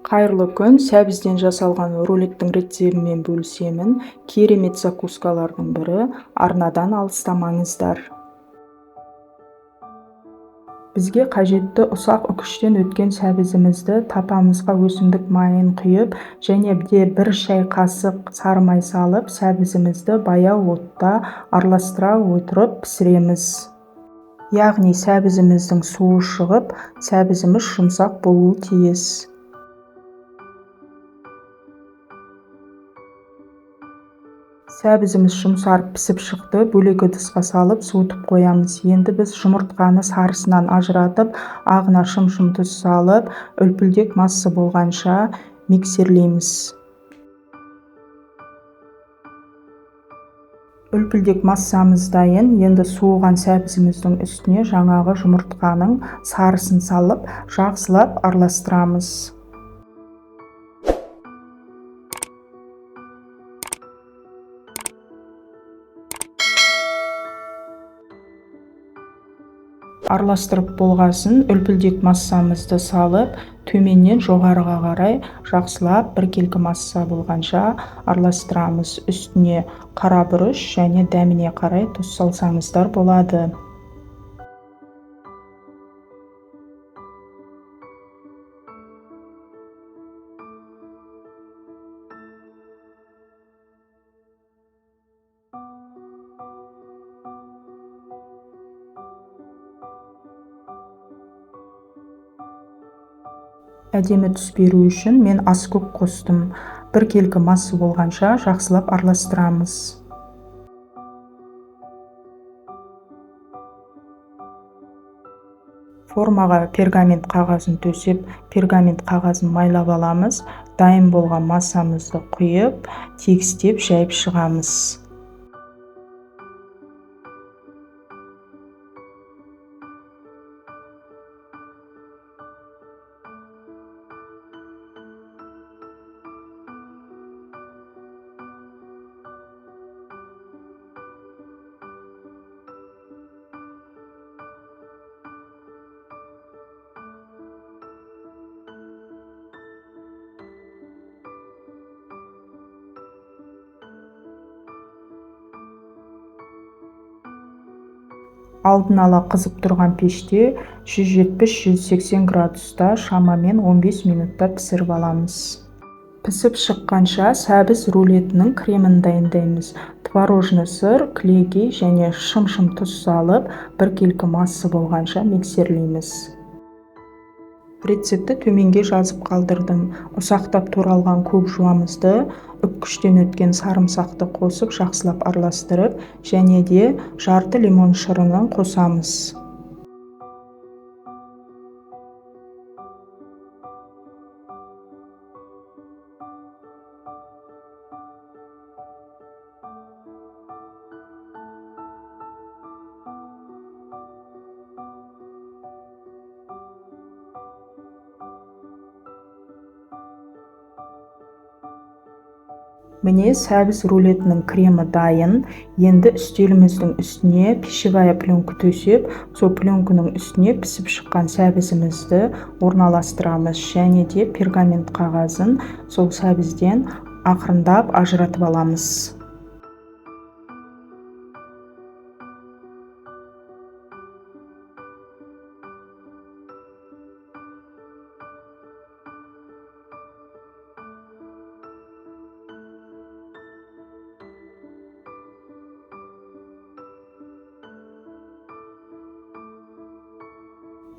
Қайырлы күн, сәбізден жасалған рулеттің рецебімен бөлісемін. Керемет закускалардың бірі, арнадан алыстамаңыздар. Бізге қажетті ұсақ үкіштен өткен сәбізімізді тапамызға өсімдік майын құйып, және де 1 шай қасық сары май салып, сәбізімізді баяу отта араластыра отырып пісіреміз. Яғни сәбізіміздің суы шығып, сәбізіміз жұмсақ болуы тиіс. Сәбізіміз жұмсарып пісіп шықты, бөлек ыдысқа салып суытып қоямыз. Енді біз жұмыртқаны сарысынан ажыратып, ағына шым-шым тұз салып, үлпілдек масса болғанша миксерлейміз. Үлпілдек массамыз дайын. Енді суыған сәбізіміздің үстіне жаңағы жұмыртқаның сарысын салып, жақсылап араластырамыз. Араластырып болғасын, үлпілдек массамызды салып, төменнен жоғарыға қарай жақсылап біркелкі масса болғанша араластырамыз. Үстіне қара бұрыш және дәміне қарай тұз салсаңыздар болады. Әдемі түс беру үшін мен аскөк қостым. Біркелкі масса болғанша жақсылап араластырамыз. Формаға пергамент қағазын төсеп, пергамент қағазын майлап аламыз. Дайын болған массамызды құйып, тегістеп жайып шығамыз. Алдын ала қызып тұрған пеште 170-180 градуста шамамен 15 минутта пісіріп аламыз. Пісіп шыққанша сәбіз рулетінің кремін дайындаймыз. Творожный сыр, кілегей және шым-шым тұз салып, біркелкі масса болғанша миксерлейміз. Рецепті төменге жазып қалдырдым. Ұсақтап туралған көк жуамызды үккіштен өткен сарымсақты қосып, жақсылап араластырып, және де жарты лимон шырынын қосамыз. Міне сәбіз рулетінің кремі дайын. Енді үстеліміздің үстіне пищевая пленка төсеп, сол пленканың үстіне пісіп шыққан сәбізімізді орналастырамыз, және де пергамент қағазын сол сәбізден ақырындап ажыратып аламыз.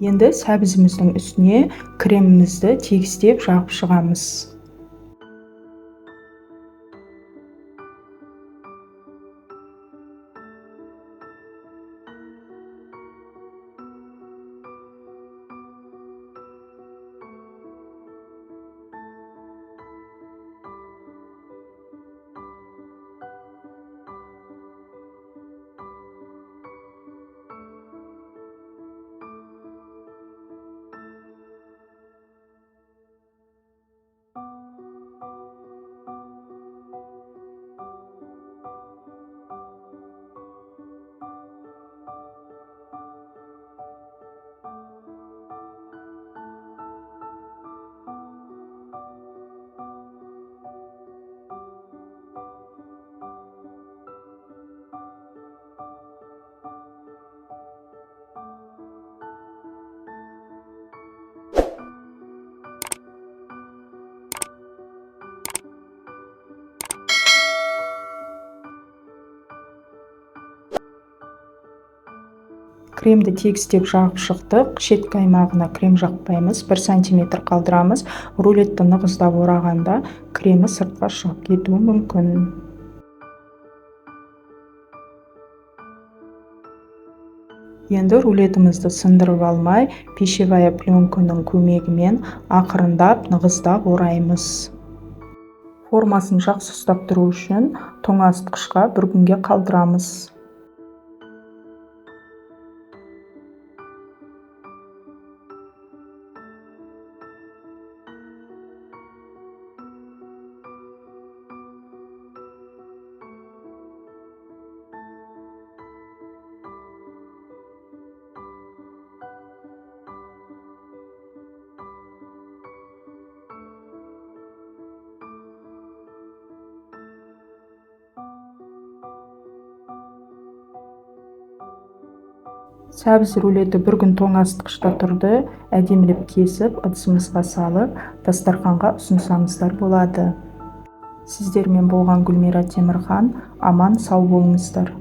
Енді сәбізіміздің үстіне кремімізді тегістеп жағып шығамыз. Кремді тегістеп жағып шықтық. Шеткі аймағына крем жақпаймыз. 1 см қалдырамыз. Рулетті нығыздап орағанда кремі сыртқа шығып кетуі мүмкін. Енді рулетімізді сындырып алмай, пищевая пленканың көмегімен ақырындап нығыздап ораймыз. Формасын жақсы ұстап тұру үшін тоңазытқышқа 1 күнге қалдырамыз. Сәбіз рулеті 1 күн тоңазытқышта тұрды. Әдемілеп кесіп, ыдысымызға салып, дастарханға ұсынсаңыздар болады. Сіздермен болған Гүлмира Темірхан. Аман сау болыңыздар.